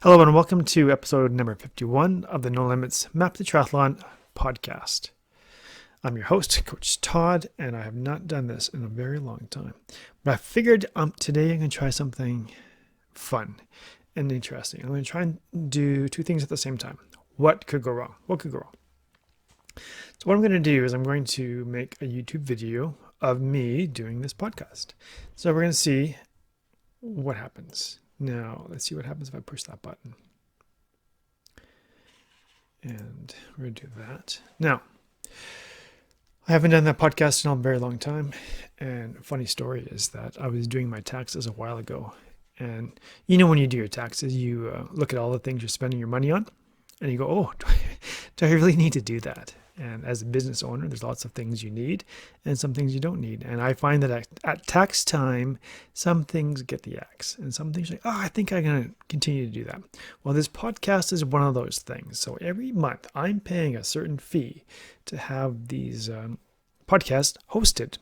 Hello and welcome to episode number 51 of the No Limits Map to Triathlon podcast. I'm your host, Coach Todd, and I have not done this in a very long time. But I figured today I'm going to try something fun and interesting. I'm going to try and do two things at the same time. What could go wrong? What could go wrong? So what I'm going to do is I'm going to make a YouTube video of me doing this podcast. So we're going to see what happens. Now, let's see what happens if I push that button. And we're going to do that. Now, I haven't done that podcast in a very long time. And a funny story is that I was doing my taxes a while ago. And you know when you do your taxes, you look at all the things you're spending your money on. And you go, oh, do I really need to do that? And as a business owner, there's lots of things you need and some things you don't need. And I find that at tax time, some things get the axe and some things like, oh, I think I'm going to continue to do that. Well, this podcast is one of those things. So every month I'm paying a certain fee to have these podcasts hosted.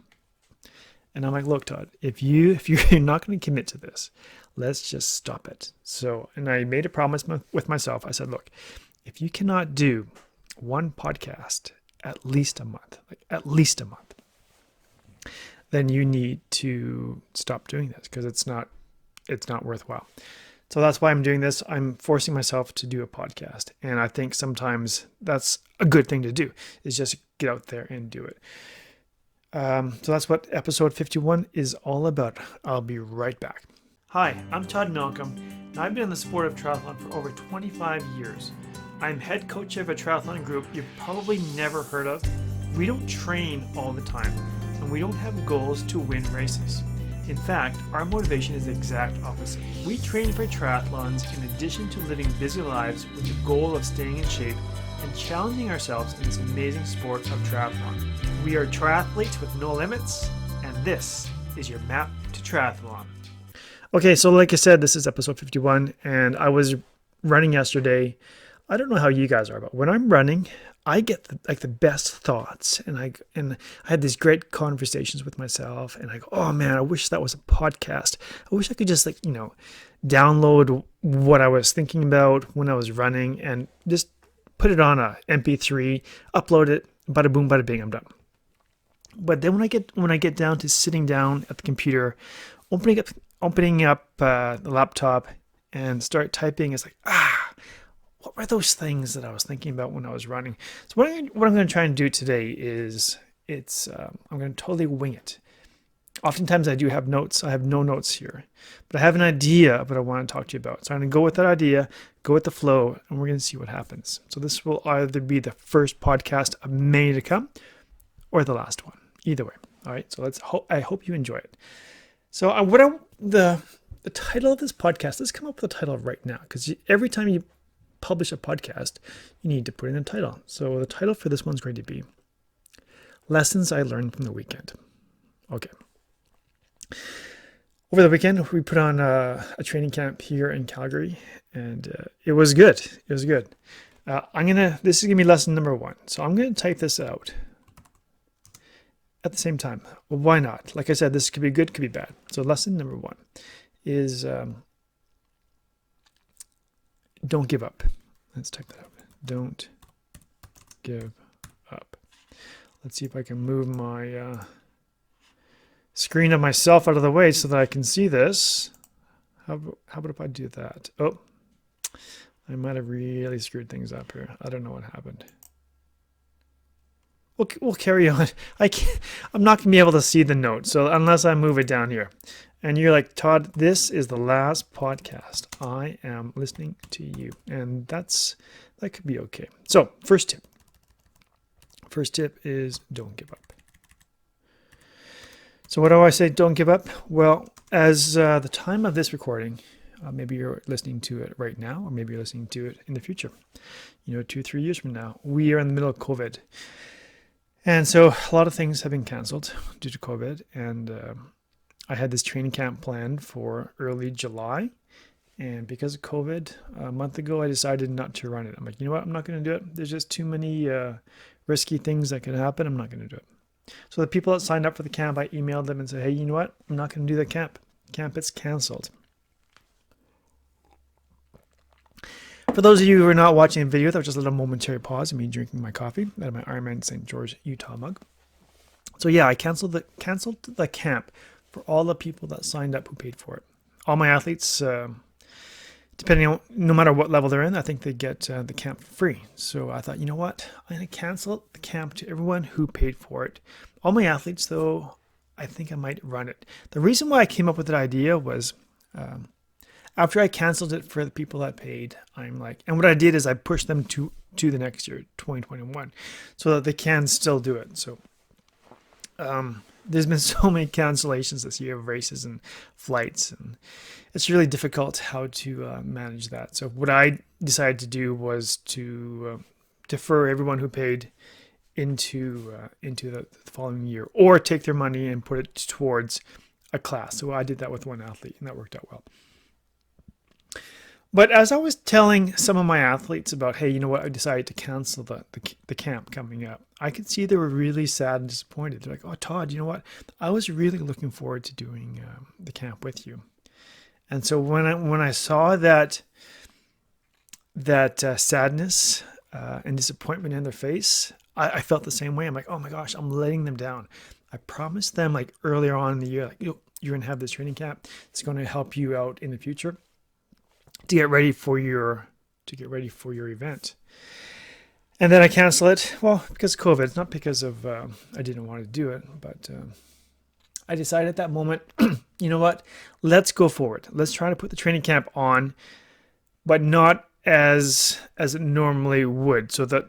And I'm like, look, Todd, if you're not going to commit to this, let's just stop it. So, and I made a promise with myself. I said, look, if you cannot do one podcast at least a month, then you need to stop doing this because it's not worthwhile. So that's why I'm doing this. I'm forcing myself to do a podcast. And I think sometimes that's a good thing to do, is just get out there and do it. So that's what episode 51 is all about. I'll be right back. Hi, I'm Todd Malcolm, and I've been in the sport of triathlon for over 25 years. I'm head coach of a triathlon group you've probably never heard of. We don't train all the time, and we don't have goals to win races. In fact, our motivation is the exact opposite. We train for triathlons in addition to living busy lives with the goal of staying in shape and challenging ourselves in this amazing sport of triathlon. We are triathletes with no limits, and this is your map to triathlon. Okay, so like I said, this is episode 51, and I was running yesterday. I don't know how you guys are, but when I'm running, I get the best thoughts, and I had these great conversations with myself, and I go, oh man, I wish that was a podcast. I wish I could just download what I was thinking about when I was running and just put it on a MP3, upload it, bada boom, bada bing, I'm done. But then when I get down to sitting down at the computer, opening up the laptop and start typing, it's like, what were those things that I was thinking about when I was running? So what I'm going to try and do today is I'm going to totally wing it. Oftentimes I do have notes. I have no notes here, but I have an idea of what I want to talk to you about. So I'm going to go with that idea, go with the flow, and we're going to see what happens. So this will either be the first podcast of many to come or the last one. Either way. All right. So I hope you enjoy it. So the title of this podcast, let's come up with a title right now, because every time you publish a podcast, you need to put in a title. So the title for this one's going to be Lessons I Learned from the Weekend. Okay. Over the weekend, we put on a training camp here in Calgary, and it was good. It was good. This is going to be lesson number 1. So I'm going to type this out at the same time. Well, why not? Like I said, this could be good, could be bad. So lesson number 1 is don't give up. Let's type that out. Don't give up. Let's see if I can move my screen of myself out of the way so that I can see this. How about if I do that? Oh, I might have really screwed things up here. I don't know what happened. We'll carry on. I'm not going to be able to see the note, so unless I move it down here. And you're like, Todd, this is the last podcast. I am listening to you. And that could be okay. So first tip. First tip is don't give up. So what do I say? Don't give up. Well, as the time of this recording, maybe you're listening to it right now, or maybe you're listening to it in the future. 2-3 years from now, we are in the middle of COVID. And so a lot of things have been canceled due to COVID. And I had this training camp planned for early July. And because of COVID, a month ago, I decided not to run it. I'm like, you know what? I'm not going to do it. There's just too many risky things that could happen. I'm not going to do it. So the people that signed up for the camp, I emailed them and said, hey, you know what? I'm not going to do the camp. Camp, it's canceled. For those of you who are not watching the video, that was just a little momentary pause of me drinking my coffee out of my Ironman St. George, Utah mug. So yeah, I canceled the camp for all the people that signed up who paid for it. All my athletes, depending on no matter what level they're in, I think they get the camp free. So I thought, you know what? I'm going to cancel the camp to everyone who paid for it. All my athletes, though, I think I might run it. The reason why I came up with that idea was after I canceled it for the people that paid, I'm like, and what I did is I pushed them to the next year, 2021, so that they can still do it. So there's been so many cancellations this year of races and flights, and it's really difficult how to manage that. So what I decided to do was to defer everyone who paid into the following year, or take their money and put it towards a class. So I did that with one athlete, and that worked out well. But as I was telling some of my athletes about, hey, you know what, I decided to cancel the camp coming up, I could see they were really sad and disappointed. They're like, oh, Todd, you know what, I was really looking forward to doing the camp with you. And so when I saw that sadness and disappointment in their face, I felt the same way. I'm like, oh my gosh, I'm letting them down. I promised them like earlier on in the year, like, you're going to have this training camp. It's going to help you out in the future to get ready for your event. And then I cancel it. Well, because of COVID, not because of I didn't want to do it, but I decided at that moment, you know what? Let's go forward. Let's try to put the training camp on, but not as it normally would, so that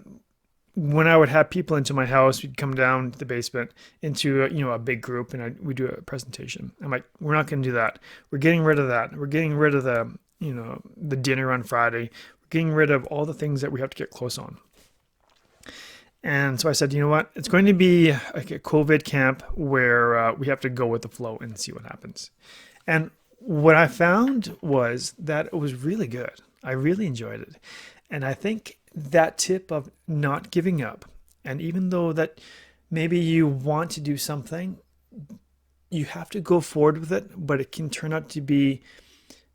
when I would have people into my house, we'd come down to the basement into a big group, and we do a presentation. I'm like, we're not going to do that. We're getting rid of that. We're getting rid of the dinner on Friday. We're getting rid of all the things that we have to get close on. And so I said, you know what? It's going to be like a COVID camp where we have to go with the flow and see what happens. And what I found was that it was really good. I really enjoyed it. And I think that tip of not giving up, and even though that maybe you want to do something, you have to go forward with it, but it can turn out to be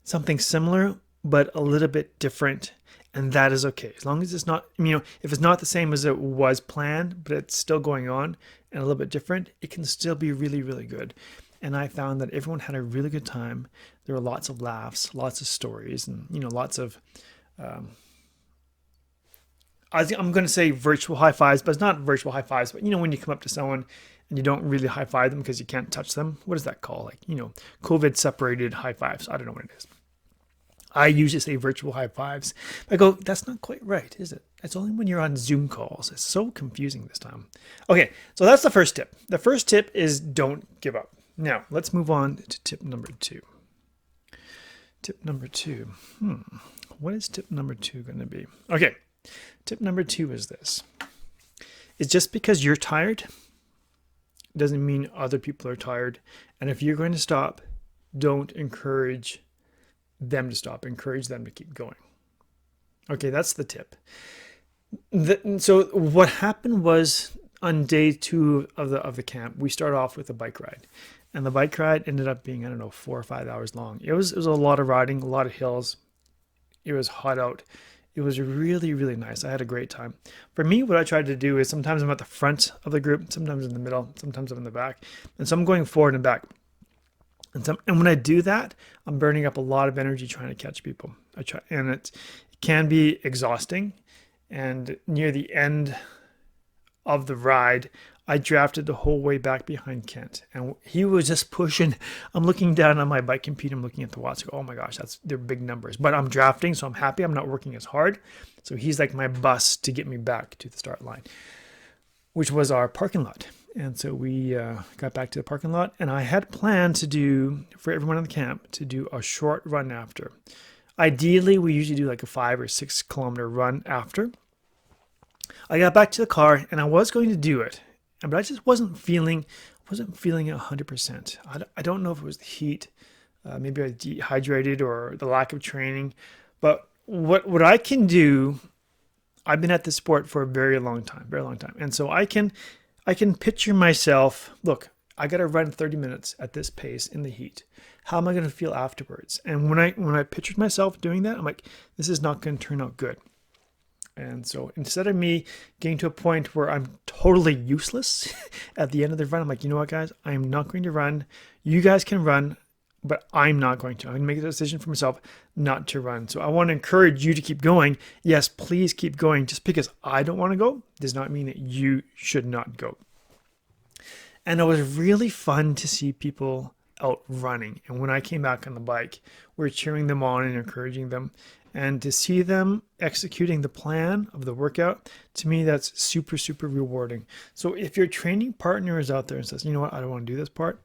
something similar, but a little bit different. And that is okay. As long as it's not, if it's not the same as it was planned, but it's still going on and a little bit different, it can still be really, really good. And I found that everyone had a really good time. There were lots of laughs, lots of stories, and, lots of, I'm going to say virtual high fives, but it's not virtual high fives. But, when you come up to someone and you don't really high five them because you can't touch them, what is that called? Like, COVID separated high fives. I don't know what it is. I usually say virtual high fives. I go, that's not quite right, is it? It's only when you're on Zoom calls. It's so confusing this time. Okay, so that's the first tip. The first tip is don't give up. Now, let's move on to tip number 2. Tip number 2. What is tip number 2 going to be? Okay, tip number 2 is this. It's just because you're tired doesn't mean other people are tired. And if you're going to stop, don't encourage them to stop. Encourage them to keep going. Okay, that's the tip. So what happened was on day 2 of the camp, we started off with a bike ride. And the bike ride ended up being, 4 or 5 hours long. It was a lot of riding, a lot of hills. It was hot out. It was really, really nice. I had a great time. For me, what I tried to do is sometimes I'm at the front of the group, sometimes in the middle, sometimes I'm in the back. And so I'm going forward and back. And when I do that, I'm burning up a lot of energy trying to catch people. And it can be exhausting. And near the end of the ride, I drafted the whole way back behind Kent, and he was just pushing. I'm looking down on my bike computer. I'm looking at the watch. I go, oh my gosh, they're big numbers. But I'm drafting, so I'm happy. I'm not working as hard. So he's like my bus to get me back to the start line, which was our parking lot. And so we got back to the parking lot, and I had planned to do, for everyone in the camp, to do a short run after. Ideally, we usually do like a 5 or 6 kilometer run after. I got back to the car, and I was going to do it, but I just wasn't feeling it 100%. I don't know if it was the heat, maybe I was dehydrated or the lack of training. But what I can do, I've been at this sport for a very long time, and so I can picture myself. Look, I got to run 30 minutes at this pace in the heat. How am I going to feel afterwards? And when I pictured myself doing that, I'm like, this is not going to turn out good. And so instead of me getting to a point where I'm totally useless at the end of the run, I'm like, you know what, guys, I'm not going to run. You guys can run, but I'm not going to. I'm going to make a decision for myself not to run. So I want to encourage you to keep going. Yes, please keep going. Just because I don't want to go does not mean that you should not go. And it was really fun to see people out running. And when I came back on the bike, we're cheering them on and encouraging them. And to see them executing the plan of the workout, to me, that's super, super rewarding. So if your training partner is out there and says, you know what, I don't want to do this part,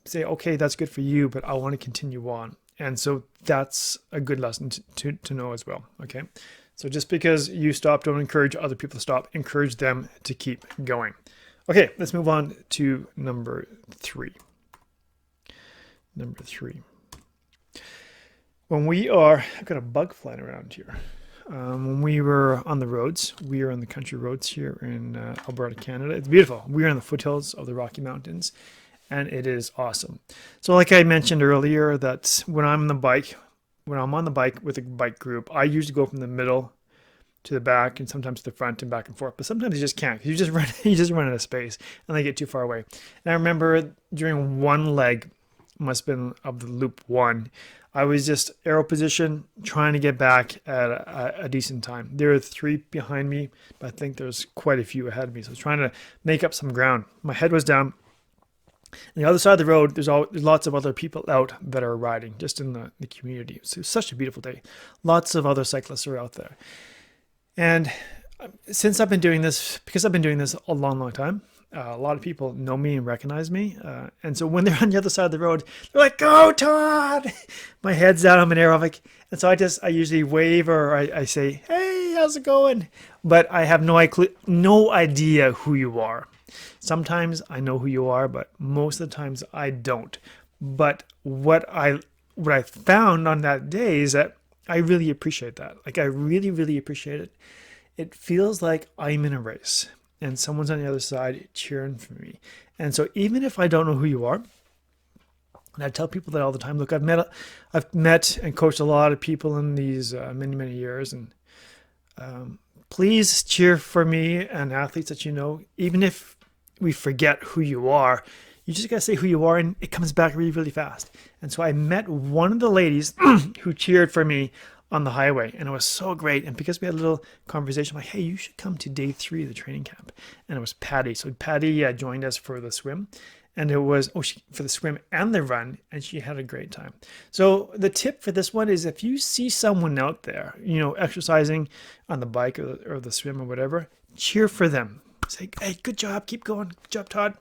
say, okay, that's good for you, but I want to continue on. And so that's a good lesson to know as well. Okay. So just because you stop, don't encourage other people to stop, encourage them to keep going. Okay, let's move on to number 3. Number 3. When we are, I've got a bug flying around here. When we were on the roads, we are on the country roads here in Alberta, Canada. It's beautiful. We are in the foothills of the Rocky Mountains, and it is awesome. So like I mentioned earlier, that when I'm on the bike with a bike group, I usually go from the middle to the back and sometimes to the front and back and forth. But sometimes you just can't. You just run out of space and they get too far away. And I remember during one leg, must have been of the loop 1, I was just arrow position trying to get back at a decent time. There are 3 behind me, but I think there's quite a few ahead of me. So I was trying to make up some ground. My head was down. On the other side of the road, there's lots of other people out that are riding just in the community. So it's such a beautiful day. Lots of other cyclists are out there. And since I've been doing this, because I've been doing this a long, long time, a lot of people know me and recognize me. And so when they're on the other side of the road, they're like, go, Todd! My head's down, I'm an aerobic. And so I usually wave or I say, hey, how's it going? But I have no idea who you are. Sometimes I know who you are, but most of the times I don't. But what I found on that day is that I really appreciate that. Like, I really, really appreciate it. It feels like I'm in a race and someone's on the other side cheering for me. And so even if I don't know who you are, and I tell people that all the time, look, I've met and coached a lot of people in these many, many years. And please cheer for me and athletes that you know, even if we forget who you are. You just got to say who you are, and it comes back really, really fast. And so I met one of the ladies who cheered for me on the highway, and it was so great. And because we had a little conversation, I'm like, hey, you should come to day 3 of the training camp. And it was Patty. So Patty joined us for the swim, and it was for the swim and the run, and she had a great time. So the tip for this one is if you see someone out there, you know, exercising on the bike or the swim or whatever, cheer for them. Say, hey, good job, keep going, good job, Todd.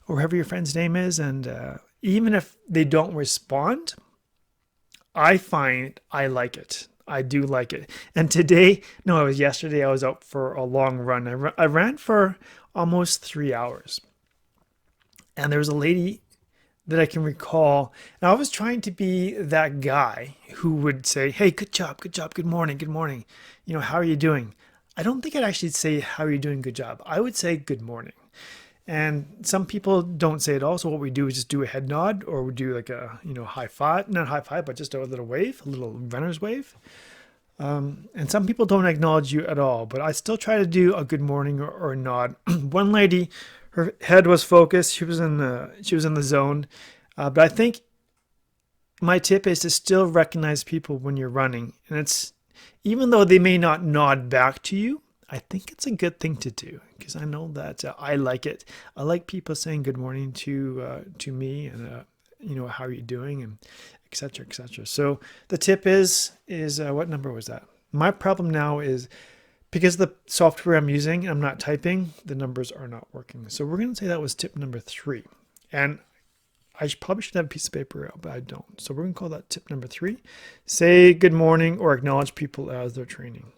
Or whoever your friend's name is. And even if they don't respond, I find I like it. I do like it. And yesterday I was out for a long run. I ran for almost 3 hours. And there was a lady that I can recall. And I was trying to be that guy who would say, hey, good job, good morning. You know, how are you doing? I don't think I'd actually say, how are you doing, good job. I would say, good morning. And some people don't say it all. So what we do is just do a head nod, or we do like a, high five, not high five, but just a little wave, a little runner's wave. And some people don't acknowledge you at all, but I still try to do a good morning or a nod. One lady, her head was focused. She was in the zone. But I think my tip is to still recognize people when you're running. And it's, even though they may not nod back to you, I think it's a good thing to do, because I know that I like it. I like people saying good morning to me, and how are you doing, and et cetera, et cetera. So the tip is what number was that? My problem now is, because the software I'm using, I'm not typing, the numbers are not working. So we're going to say that was tip number 3. And I probably should have a piece of paper out, but I don't. So we're going to call that tip number 3. Say good morning or acknowledge people as they're training.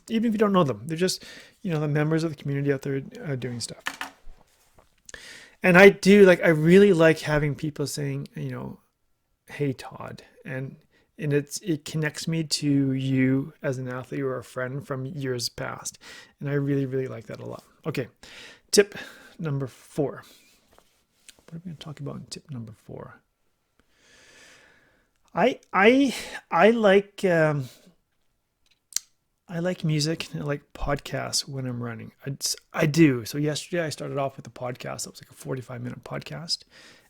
Even if you don't know them, they're just, the members of the community out there doing stuff. And I really like having people saying, hey, Todd. And it connects me to you as an athlete or a friend from years past. And I really, really like that a lot. Okay. Tip number 4. What are we going to talk about in tip number 4? I like music and I like podcasts when I'm running. I do. So yesterday I started off with a podcast. That was like a 45-minute podcast.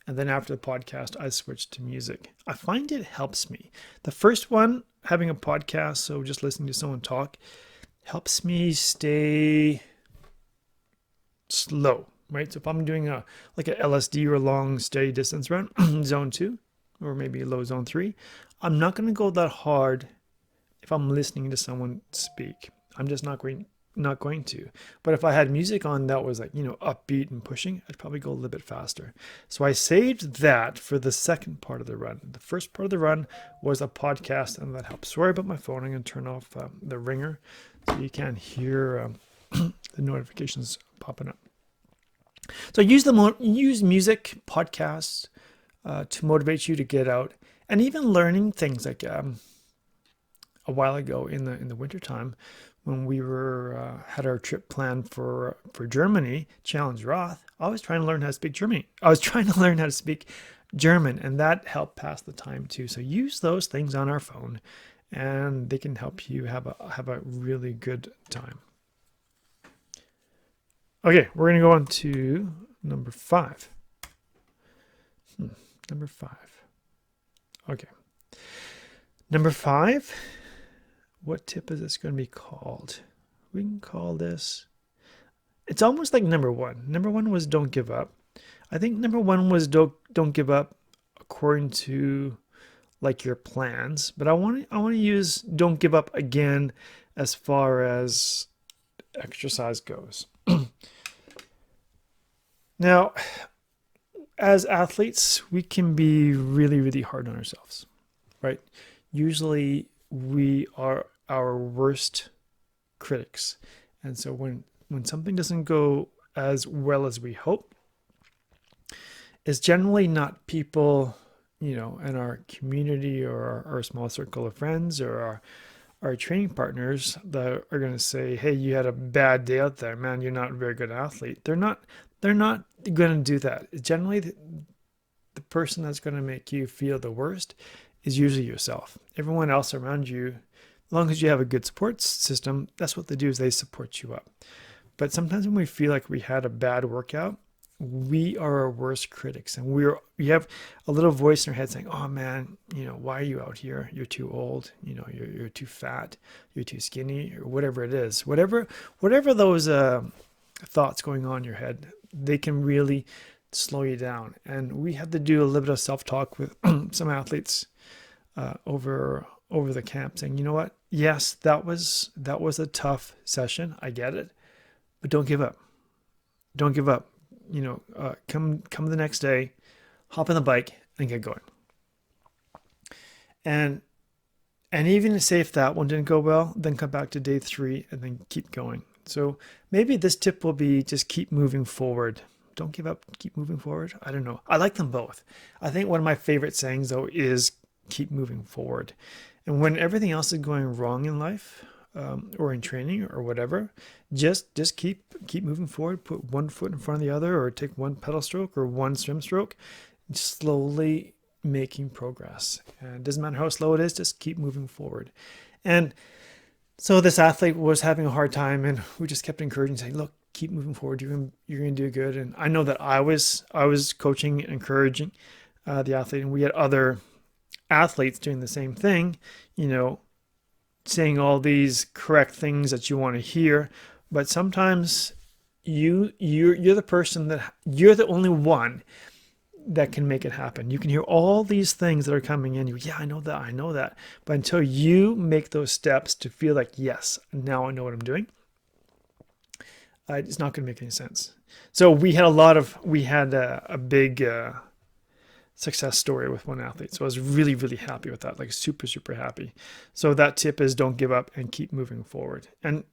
And then after the podcast, I switched to music. I find it helps me. The first one, having a podcast, so just listening to someone talk, helps me stay slow, right? So if I'm doing like an LSD or a long steady distance run, zone 2, or maybe low zone 3, I'm not going to go that hard if I'm listening to someone speak. I'm just not going to. But if I had music on that was like, upbeat and pushing, I'd probably go a little bit faster. So I saved that for the second part of the run. The first part of the run was a podcast, and that helps. Sorry about my phone. I'm going to turn off the ringer so you can't hear the notifications popping up. So use music, podcasts to motivate you to get out, and even learning things like a while ago in the wintertime when we had our trip planned for Germany, Challenge Roth. I was trying to learn how to speak German. And that helped pass the time too. So use those things on our phone, and they can help you have a really good time. Okay, we're going to go on to number 5. Number 5. Okay. Number 5. What tip is this going to be called? We can call this. It's almost like number 1. Number 1 was don't give up. I think number 1 was don't give up according to like your plans. But I want to use don't give up again as far as exercise goes. Now, as athletes, we can be really, really hard on ourselves, right? Usually we are our worst critics. And so when something doesn't go as well as we hope, it's generally not people, in our community or our small circle of friends or our training partners that are going to say, hey, you had a bad day out there, man, you're not a very good athlete. They're not going to do that. Generally, the person that's going to make you feel the worst is usually yourself. Everyone else around you, as long as you have a good support system, that's what they do, is they support you up. But sometimes when we feel like we had a bad workout, we are our worst critics, and we have a little voice in our head saying, oh man, why are you out here? You're too old, you're too fat, you're too skinny, or whatever it is. Whatever those thoughts going on in your head, they can really slow you down. And we had to do a little bit of self-talk with some athletes over the camp, saying, you know what? Yes, that was a tough session. I get it, but don't give up. Don't give up. Come the next day, hop on the bike and get going. And even say if that one didn't go well, then come back to day 3 and then keep going. So maybe this tip will be just keep moving forward. Don't give up, keep moving forward. I don't know. I like them both. I think one of my favorite sayings though is keep moving forward. And when everything else is going wrong in life, or in training or whatever, just keep moving forward. Put one foot in front of the other, or take one pedal stroke or one swim stroke, slowly making progress. And it doesn't matter how slow it is, just keep moving forward. And so this athlete was having a hard time, and we just kept encouraging, saying, look, keep moving forward. You're going to do good. And I know that I was coaching, encouraging the athlete, and we had other athletes doing the same thing, saying all these correct things that you want to hear. But sometimes you're the person that you're the only one that can make it happen. You can hear all these things that are coming in. Yeah, I know that. But until you make those steps to feel like, yes, now I know what I'm doing, it's not going to make any sense. So we had a big success story with one athlete. So I was really, really happy with that, like super, super happy. So that tip is don't give up and keep moving forward. And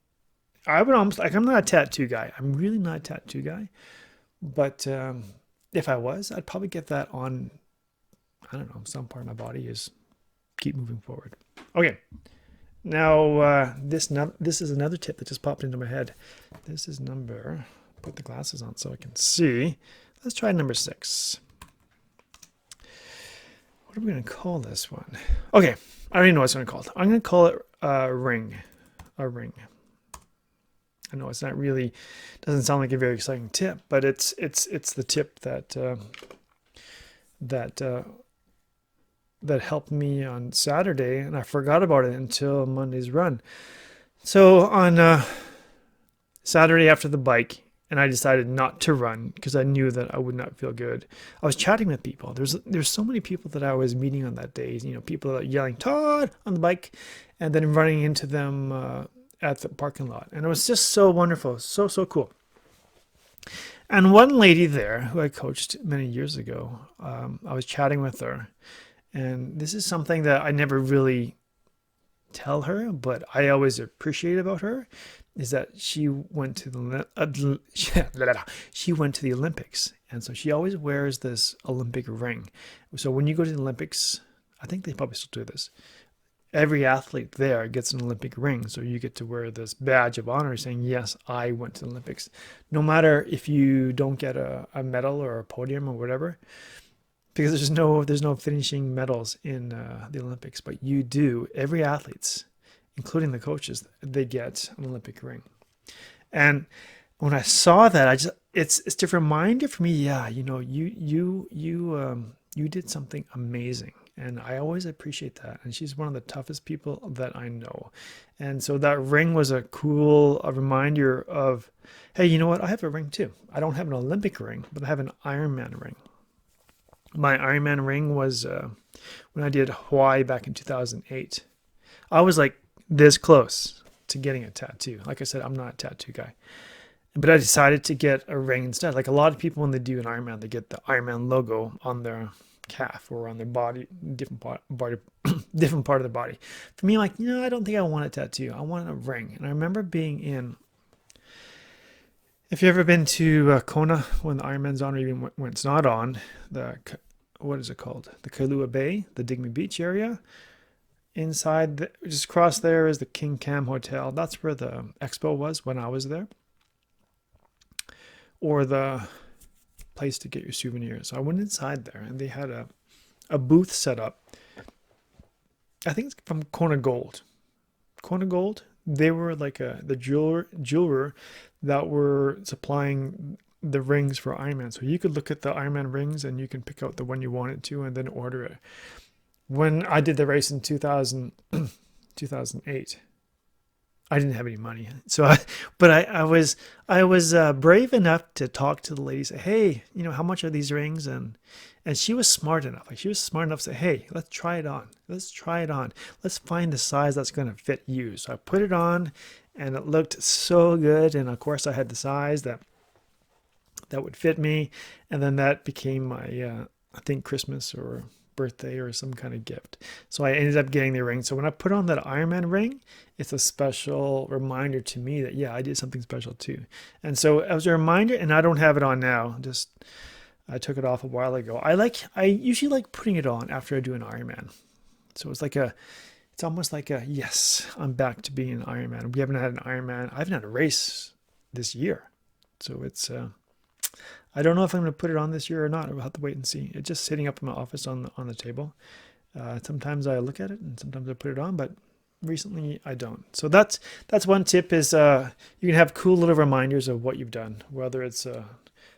I would almost, I'm not a tattoo guy. I'm really not a tattoo guy. But if I was, I'd probably get that on, I don't know, some part of my body is keep moving forward. Okay. Now, this is another tip that just popped into my head. This is put the glasses on so I can see. Let's try number 6. what are we going to call this one? Okay, I already know what it's going to call it. I'm going to call it a ring. A ring. I know it's not really, doesn't sound like a very exciting tip, but it's the tip that helped me on Saturday, and I forgot about it until Monday's run. So on Saturday after the bike, and I decided not to run because I knew that I would not feel good. I was chatting with people. There's so many people that I was meeting on that day. You know, people that yelling "Todd" on the bike, and then running into them at the parking lot, and it was just so wonderful, so cool. And one lady there who I coached many years ago, I was chatting with her, and this is something that I never really tell her, but I always appreciate about her, is that she went to the she went to the Olympics, and so she always wears this Olympic ring. So when you go to the Olympics, I think they probably still do this. Every athlete there gets an Olympic ring, so you get to wear this badge of honor saying, yes, I went to the Olympics. No matter if you don't get a medal or a podium or whatever, because there's no finishing medals in the Olympics, but you do. Every athletes, including the coaches, they get an Olympic ring. And when I saw that, it's to reminder for me, yeah, you know, you did something amazing. And I always appreciate that. And she's one of the toughest people that I know. And so that ring was a reminder of, hey, you know what? I have a ring too. I don't have an Olympic ring, but I have an Ironman ring. My Ironman ring was when I did Hawaii back in 2008. I was like this close to getting a tattoo. Like I said, I'm not a tattoo guy. But I decided to get a ring instead. Like a lot of people when they do an Ironman, they get the Ironman logo on their calf or on their body, different part of their body. For me, like, I don't think I want a tattoo. I want a ring. And I remember being in, if you've ever been to Kona when the Ironman's on, or even when it's not on, what is it called? The Kailua Bay, the Digby Beach area. Inside, just across there is the King Cam Hotel. That's where the expo was when I was there. Or the place to get your souvenirs. So I went inside there, and they had a booth set up. I think it's from Kona Gold. Kona Gold, they were like the jeweler that were supplying the rings for Ironman. So you could look at the Ironman rings, and you can pick out the one you wanted to, and then order it. When I did the race in 2008, I didn't have any money. So, I was brave enough to talk to the lady, say, hey, how much are these rings? And she was smart enough. Like, she was smart enough to say, hey, let's try it on. Let's try it on. Let's find the size that's going to fit you. So I put it on, and it looked so good. And of course I had the size that would fit me. And then that became my, I think Christmas or birthday or some kind of gift. So I ended up getting the ring. So when I put on that Ironman ring, it's a special reminder to me that, yeah, I did something special too. And so as a reminder, and I don't have it on now, I took it off a while ago. I usually like putting it on after I do an Ironman. So it's almost like yes, I'm back to being an Ironman. We haven't had an Ironman. I haven't had a race this year. So it's, I don't know if I'm going to put it on this year or not. We'll have to wait and see. It's just sitting up in my office on the table. Sometimes I look at it, and sometimes I put it on, but recently I don't. So that's one tip is you can have cool little reminders of what you've done, whether it's a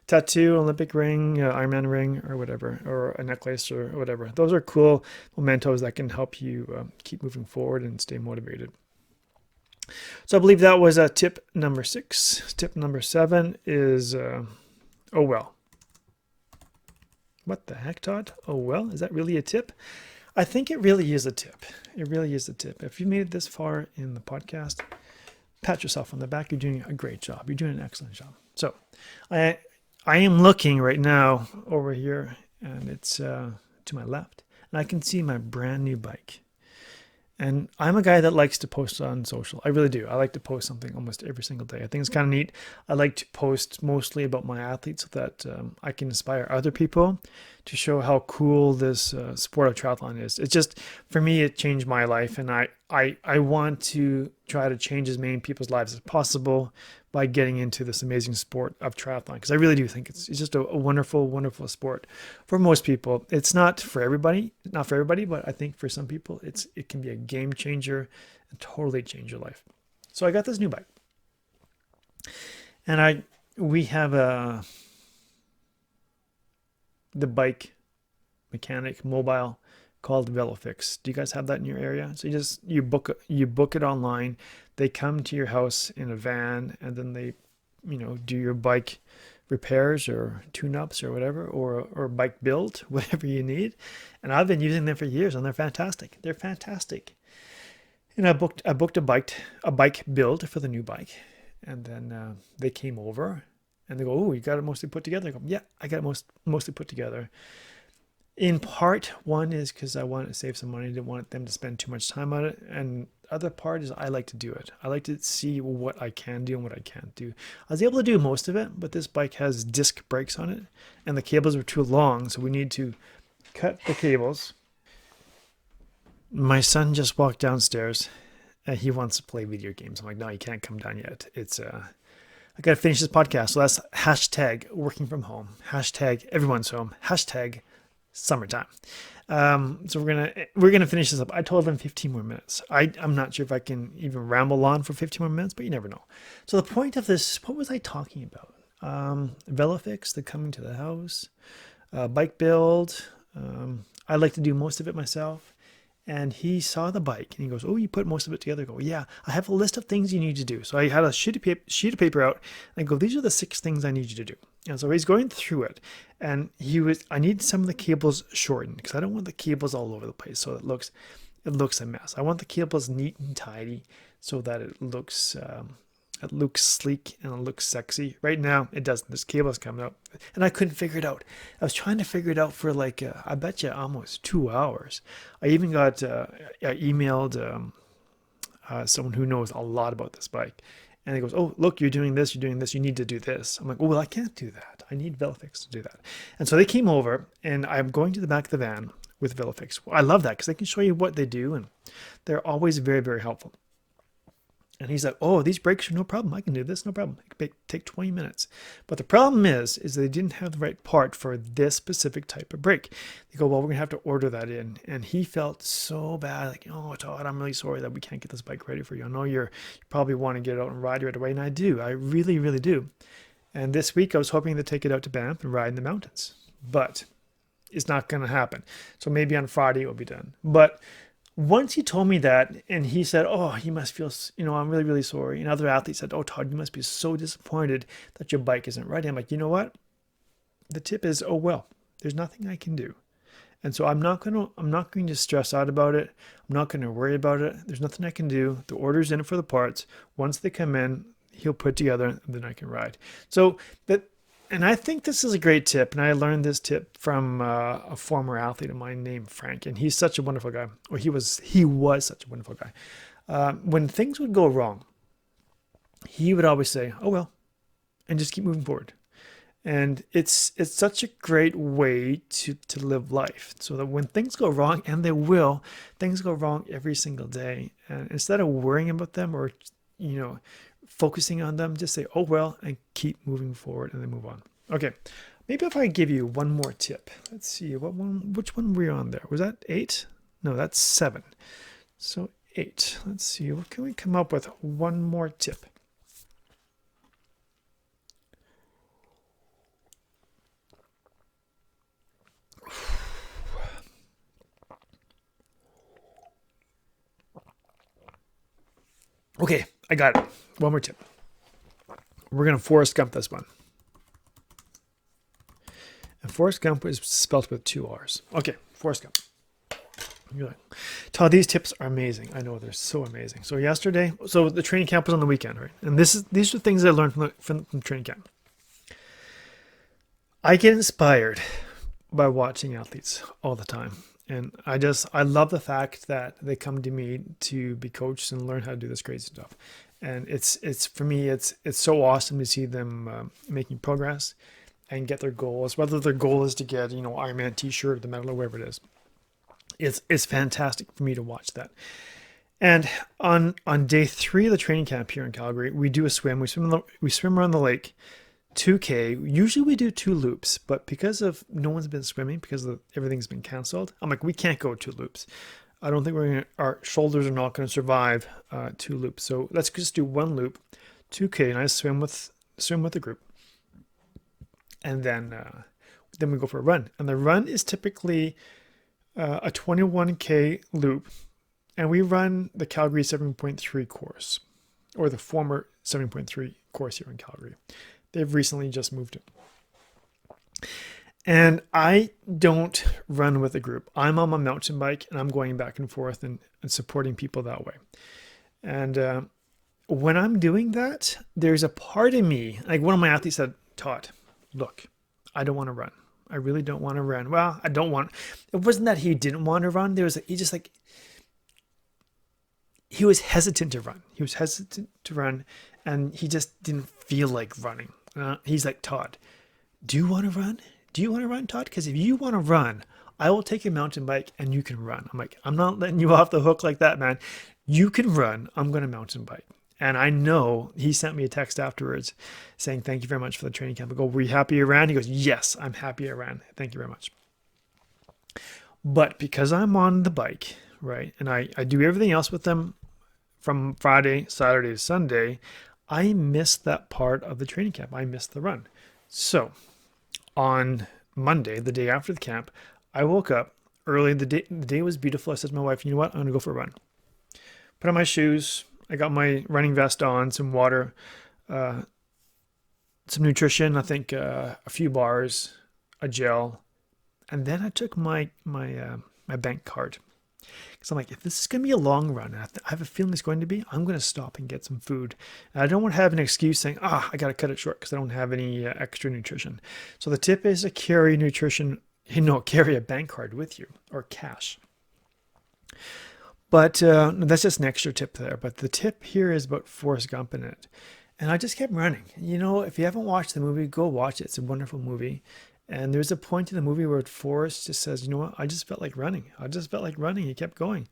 tattoo, Olympic ring, Ironman ring, or whatever, or a necklace or whatever. Those are cool mementos that can help you keep moving forward and stay motivated. So I believe that was tip number 6. Tip number 7 is... oh, well. What the heck, Todd? Oh, well, is that really a tip? I think it really is a tip. It really is a tip. If you made it this far in the podcast, pat yourself on the back. You're doing a great job. You're doing an excellent job. So I am looking right now over here, and it's to my left, and I can see my brand new bike. And I'm a guy that likes to post on social. I really do. I like to post something almost every single day. I think it's kind of neat. I like to post mostly about my athletes so that I can inspire other people to show how cool this sport of triathlon is. It's just, for me, it changed my life. And I I want to try to change as many people's lives as possible by getting into this amazing sport of triathlon, because I really do think it's just a wonderful, wonderful sport for most people. It's not for everybody, but I think for some people it can be a game changer and totally change your life. So I got this new bike, and we have the bike mechanic mobile called VeloFix. Do you guys have that in your area? So you book it online. They come to your house in a van, and then they, do your bike repairs or tune-ups or whatever, or bike build, whatever you need. And I've been using them for years, and they're fantastic. They're fantastic. And I booked a bike build for the new bike, and then they came over, and they go, "Oh, you got it mostly put together?" I go, "Yeah, I got it mostly put together." In part, one is because I wanted to save some money. I didn't want them to spend too much time on it. And other part is I like to do it. I like to see what I can do and what I can't do. I was able to do most of it, but this bike has disc brakes on it, and the cables are too long, so we need to cut the cables. My son just walked downstairs, and he wants to play video games. I'm like, no, you can't come down yet. I got to finish this podcast. So that's hashtag working from home, hashtag everyone's home, hashtag summertime. So we're gonna finish this up. I told them 15 more minutes. I'm not sure if I can even ramble on for 15 more minutes, but you never know. So the point of this, what was I talking about? VeloFix, the coming to the house, bike build. I like to do most of it myself. And he saw the bike and he goes, "Oh, you put most of it together." I go, "Yeah, I have a list of things you need to do." So I had a sheet of paper out and I go, "These are the 6 things I need you to do." And so he's going through it, and I need some of the cables shortened because I don't want the cables all over the place. So it looks a mess. I want the cables neat and tidy so that it looks sleek and it looks sexy. Right now, it doesn't. This cable's coming up, and I couldn't figure it out. I was trying to figure it out for I bet you almost 2 hours. I even got I emailed someone who knows a lot about this bike, and he goes, "Oh, look, you're doing this. You need to do this." I'm like, "Oh, well, I can't do that. I need VeloFix to do that." And so they came over, and I'm going to the back of the van with VeloFix. I love that because they can show you what they do, and they're always very, very helpful. And he's like, "Oh, these brakes are no problem. I can do this, no problem. It can take 20 minutes." But the problem is they didn't have the right part for this specific type of brake. They go, "Well, we're going to have to order that in." And he felt so bad, like, "Oh, Todd, I'm really sorry that we can't get this bike ready for you. I know you probably want to get it out and ride right away." And I do. I really, really do. And this week I was hoping to take it out to Banff and ride in the mountains. But it's not going to happen. So maybe on Friday it will be done. But once he told me that, and he said, "Oh, you must feel, I'm really, really sorry." And other athletes said, "Oh, Todd, you must be so disappointed that your bike isn't ready." I'm like, you know what? The tip is, oh, well, there's nothing I can do. And so I'm not going to stress out about it. I'm not going to worry about it. There's nothing I can do. The order's in for the parts. Once they come in, he'll put together, and then I can ride. So and I think this is a great tip, and I learned this tip from a former athlete of mine named Frank, and he's such a wonderful guy. Or he was such a wonderful guy. When things would go wrong, he would always say, "Oh well," and just keep moving forward. And it's such a great way to live life, so that when things go wrong, and things go wrong every single day, and instead of worrying about them or focusing on them, just say, "Oh well," and keep moving forward, and then move on. Okay, maybe if I give you one more tip. Let's see, which one were you on there? Was that 8? No, that's 7. So 8. Let's see, what can we come up with? One more tip. Okay, I got it. One more tip. We're going to Forrest Gump this one. And Forrest Gump is spelled with 2 R's. Okay, Forrest Gump. You're like, "Todd, these tips are amazing." I know, they're so amazing. So the training camp was on the weekend, right? And these are things I learned from training camp. I get inspired by watching athletes all the time. And I love the fact that they come to me to be coached and learn how to do this crazy stuff. And it's for me, it's so awesome to see them making progress and get their goals, whether their goal is to get, Ironman t-shirt, the medal, or whatever it is. It's fantastic for me to watch that. And on day 3 of the training camp here in Calgary, we do a swim. We swim around the lake, 2K. Usually we do 2 loops, but because of no one's been swimming, because everything's been canceled, I'm like, we can't go 2 loops. I don't think our shoulders are not going to survive 2 loops. So let's just do 1 loop, 2K, and I swim with the group, and then we go for a run. And the run is typically a 21K loop, and we run the Calgary 7.3 course, or the former 7.3 course here in Calgary. They've recently just moved it. And I don't run with a group. I'm on my mountain bike, and I'm going back and forth and supporting people that way. And when I'm doing that, there's a part of me, like one of my athletes said, Todd, look, I don't want to run. I really don't want to run. Well, it wasn't that he didn't want to run. He was hesitant to run. He was hesitant to run, and he just didn't feel like running. He's like, Todd, do you want to run? Do you want to run, Todd? Because if you want to run, I will take a mountain bike and you can run. I'm like, I'm not letting you off the hook like that, man. You can run. I'm going to mountain bike. And I know he sent me a text afterwards saying, thank you very much for the training camp. I go, were you happy you ran? He goes, yes, I'm happy I ran. Thank you very much. But because I'm on the bike, right, and I do everything else with them from Friday, Saturday to Sunday, I missed that part of the training camp. I missed the run. So on Monday, the day after the camp, I woke up early. The day was beautiful. I said to my wife, you know what? I'm going to go for a run. Put on my shoes. I got my running vest on, some water, some nutrition, I think a few bars, a gel. And then I took my bank card. Because I'm like, if this is going to be a long run, and I have a feeling it's going to be, I'm going to stop and get some food. And I don't want to have an excuse saying, I got to cut it short because I don't have any extra nutrition. So the tip is to carry carry a bank card with you or cash. But that's just an extra tip there. But the tip here is about Forrest Gump in it. And I just kept running. If you haven't watched the movie, go watch it. It's a wonderful movie. And there's a point in the movie where Forrest just says, you know what, I just felt like running. He kept going.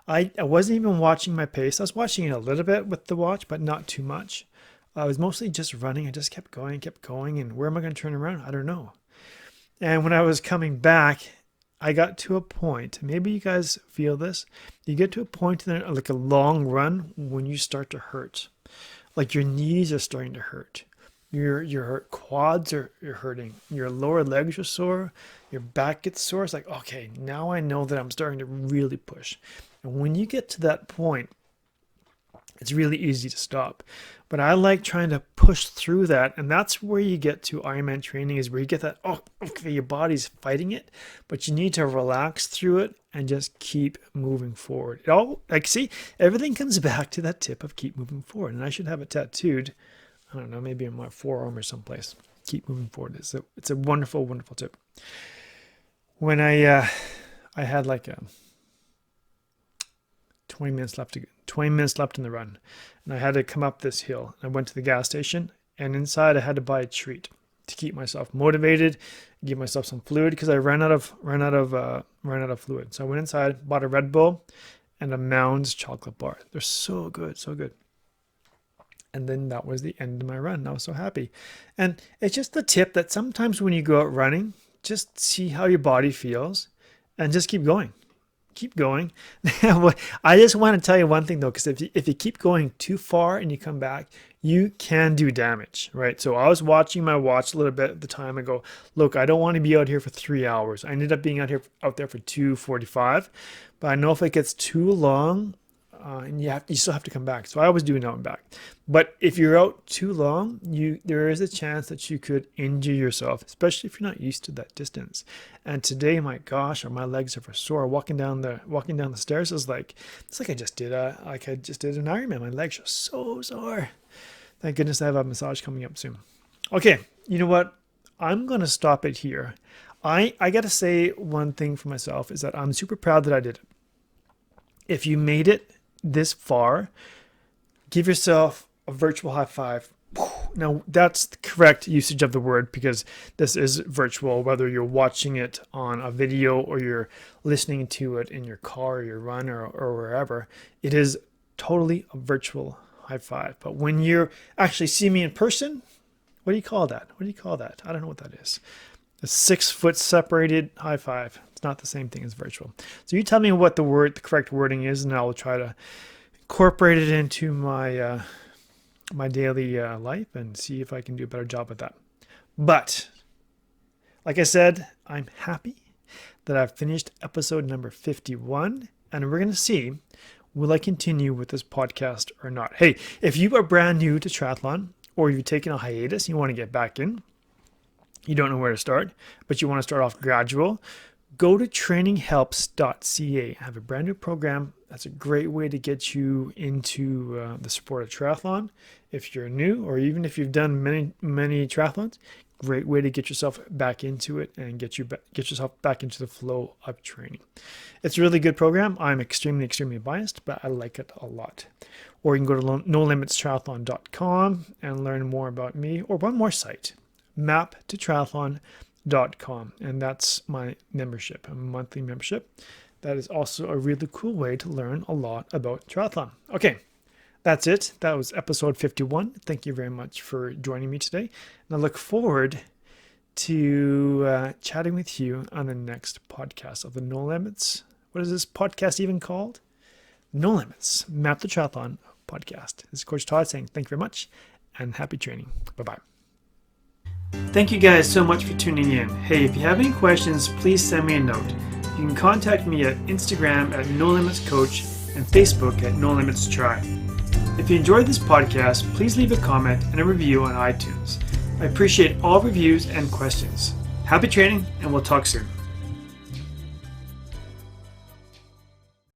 I wasn't even watching my pace. I was watching it a little bit with the watch, but not too much. I was mostly just running. I just kept going. And where am I going to turn around? I don't know. And when I was coming back, I got to a point, maybe you guys feel this, you get to a point in like a long run when you start to hurt. Like your knees are starting to hurt. Your quads are hurting. Your lower legs are sore. Your back gets sore. It's like, okay, now I know that I'm starting to really push. And when you get to that point, it's really easy to stop. But I like trying to push through that. And that's where you get to Ironman training, is where you get that, okay, your body's fighting it, but you need to relax through it and just keep moving forward. Everything comes back to that tip of keep moving forward. And I should have it tattooed. I don't know, maybe in my forearm or someplace. Keep moving forward. It's a wonderful, wonderful tip. When I had like 20 minutes left in the run, and I had to come up this hill. I went to the gas station, and inside I had to buy a treat to keep myself motivated, give myself some fluid because I ran out of fluid. So I went inside, bought a Red Bull and a Mounds chocolate bar. They're so good, so good. And then that was the end of my run. I was so happy. And it's just the tip that sometimes when you go out running, just see how your body feels and just keep going. Keep going. I just want to tell you one thing though, because if you keep going too far and you come back, you can do damage, right? So I was watching my watch a little bit at the time. I go, look, I don't want to be out here for 3 hours. I ended up being out there for 2:45, but I know if it gets too long, and you still have to come back. So I was doing out and back. But if you're out too long, there is a chance that you could injure yourself, especially if you're not used to that distance. And today, my gosh, my legs are sore. Walking down the stairs is like I just did an Ironman. My legs are so sore. Thank goodness I have a massage coming up soon. Okay, you know what? I'm gonna stop it here. I gotta say one thing for myself is that I'm super proud that I did it. If you made it this far, give yourself a virtual high five. Now that's the correct usage of the word because this is virtual, whether you're watching it on a video or you're listening to it in your car or your run or wherever. It is totally a virtual high five. But when you actually see me in person, what do you call that? What do you call that? I don't know what that is. A 6 foot separated high five. It's not the same thing as virtual. So you tell me what the correct wording is, and I will try to incorporate it into my my daily life and see if I can do a better job with that. But like I said, I'm happy that I've finished episode number 51, and we're going to see, will I continue with this podcast or not? Hey, if you are brand new to triathlon, or you've taken a hiatus, you want to get back in, you don't know where to start, but you want to start off gradual, go to traininghelps.ca. I have a brand new program. That's a great way to get you into the sport of triathlon. If you're new, or even if you've done many triathlons, great way to get yourself back into it and get yourself back into the flow of training. It's a really good program. I'm extremely biased, but I like it a lot. Or you can go to nolimitstriathlon.com and learn more about me, or one more site, maptotriathlon.com, and that's my membership, a monthly membership. That is also a really cool way to learn a lot about triathlon. Okay, that's it. That was episode 51. Thank you very much for joining me today, and I look forward to chatting with you on the next podcast of the No Limits. What is this podcast even called? No Limits, Map the Triathlon podcast. This is Coach Todd saying thank you very much and happy training. Bye-bye. Thank you guys so much for tuning in. Hey, if you have any questions, please send me a note. You can contact me at Instagram at No Limits Coach and Facebook at No Limits Try. If you enjoyed this podcast, please leave a comment and a review on iTunes. I appreciate all reviews and questions. Happy training, and we'll talk soon.